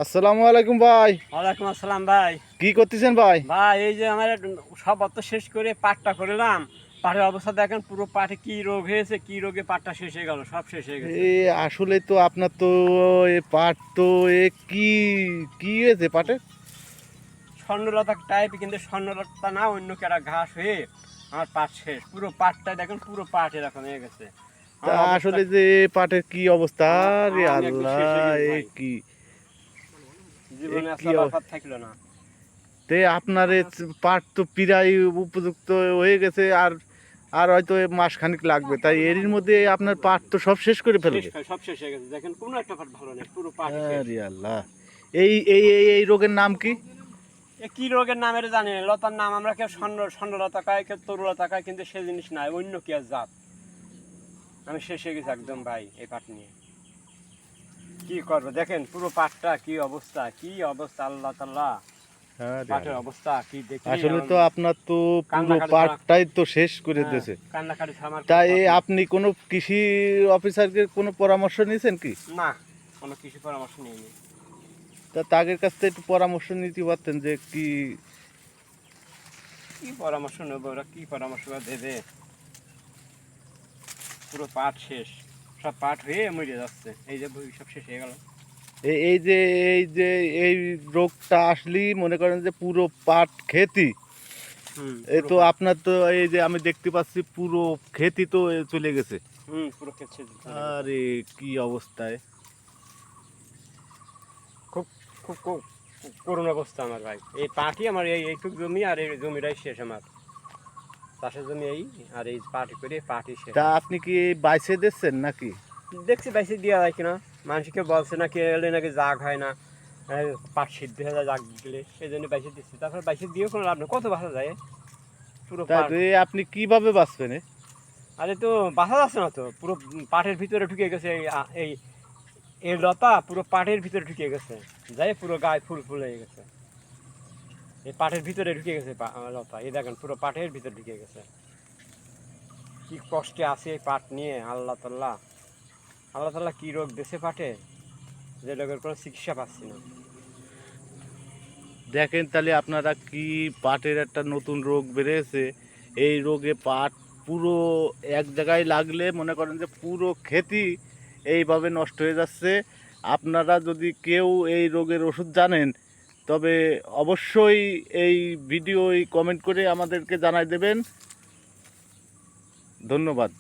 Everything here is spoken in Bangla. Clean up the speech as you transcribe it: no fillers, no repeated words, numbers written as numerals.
আসসালামু আলাইকুম ভাই। ওয়ালাইকুম আসসালাম ভাই। কি করতেছেন ভাই? ভাই এই যে আমার সব অর্থ শেষ করে পাটটা করলাম। পাটের অবস্থা দেখেন, পুরো পাটে কি রোগ হয়েছে, কি রোগে পাটটা শেষ হয়ে গেল, সব শেষ হয়ে গেছে। এ আসলে তো আপনার তো এ পাট তো কি কি হয়েছে পাটে? স্বর্ণলতা টাইপ, কিন্তু স্বর্ণলতা না, অন্য কেরা ঘাস হয়ে আমার পাট শেষ। পুরো পাটটা দেখেন, পুরো পাট এরকম হয়ে গেছে। তা আমার অবস্থা, আসলে যে পাটের কি অবস্থা রে আমি একদম শেষ হয়ে আল্লাহ, গেছি এ ভাই। কি এ জীবনে কি আসলে আর পাট থাকলো না। তে আপনার পাট তো প্রায় উপযুক্ত হয়ে গেছে, আর আর হয়তো মাসখানেক লাগবে, তাই এরই মধ্যে আপনার পাট তো সব শেষ করে শেষ, ফেলবে। সব শেষ হয়ে গেছে, দেখেন কোনো একটা পাট ভালো নেই, পুরো পাট শেষ। আরে আল্লাহ, এই রোগের নাম কি? এ কি রোগের নাম এটা জানি না। লতার নাম আমরা কেউ স্বর্ণলতা কয়, কেউ তরুলতা কয়, কিন্তু সে জিনিস নাই, অন্য কি আর জাত। আমি শেষ হয়ে গেছি একদম ভাই এই পাট নিয়ে। কি করবো দেখেন, পুরো পাটটা কি অবস্থা, কি অবস্থা, আল্লাহ তাল্লাহ। আরে পাটের আল্লাহ। অবস্থা কি দেখি আসলে তো আপনার তো পুরো কান্নাকাটি ছাড়া। পাটটাই তো শেষ করে হ্যাঁ, দিয়েছে। কান্নাকাটি ছাড়া আমার কোনো তাই পথ নেই। আপনি কোনো কৃষি অফিসারকে কোনো পরামর্শ নিয়েছেন কি? না, কোনো কৃষি পরামর্শ নিইনি। তা তাদের কাছ থেকে একটু পরামর্শ নিতে পারতেন যে কি। কি পরামর্শ নেবো, ওরা কি পরামর্শ দেবে? পুরো পাট শেষ, সব পাট হয়ে মরে যাচ্ছে, এই যে সব শেষ হয়ে গেল। এই যে এই রোগটা আসলেই মনে করেন যে পুরো পাট খেতি, এই পুরো তো পাট। আপনার তো এই যে আমি দেখতে পাচ্ছি পুরো খেতি তো চলে গেছে। পুরো খেচ্ছে। আরে কি অবস্থায়! খুব খুব খুব করুণ অবস্থা আমার ভাই। এই পাটই আমার, এইটুক জমি, আর এই জমিটাই শেষ আমার। চাষের জমি এই, আর এই পাটি করে পাটই শেষ। তা আপনি কি বাইছে দিচ্ছেন নাকি? দেখছি বাইসে দেওয়া যায় কিনা। মানুষকে বলছে নাকি এলে নাকি জাগ হয় না, পাট সিদ্ধ হয়ে যায় জাগ দিলে, সেই জন্য বাইসে দিচ্ছি। তারপর বাইসে দিয়েও কোনো লাভ নেই, কত বাসা যায় পুরো তাই পাট। তো আপনি কিভাবে বাঁচবেন? আরে তো বাসা যাচ্ছে না তো, পুরো পাটের ভিতরে ঢুকে গেছে এই এই লতা, পুরো পাটের ভিতরে ঢুকে গেছে, যাই পুরো গায়ে ফুল ফুল হয়ে গেছে। এই পাটের ভিতরে ঢুকে গেছে লতা, এই দেখেন পুরো পাটের ভিতরে ঢুকে গেছে। কি কষ্টে আছে এই পাট নিয়ে, আল্লাহ তাল্লাহ। আল্লাহ তাল্লাহ কি রোগ দেশে পাটে, যে রোগের কোনো চিকিৎসা পাচ্ছি না। দেখেন তাহলে আপনারা কি, পাটের একটা নতুন রোগ বেরিয়েছে। এই রোগে পাট পুরো এক জায়গায় লাগলে মনে করেন যে পুরো ক্ষেতি এইভাবে নষ্ট হয়ে যাচ্ছে। আপনারা যদি কেউ এই রোগের ওষুধ জানেন, তবে অবশ্যই এই ভিডিও কমেন্ট করে আমাদেরকে জানাই দেবেন। ধন্যবাদ।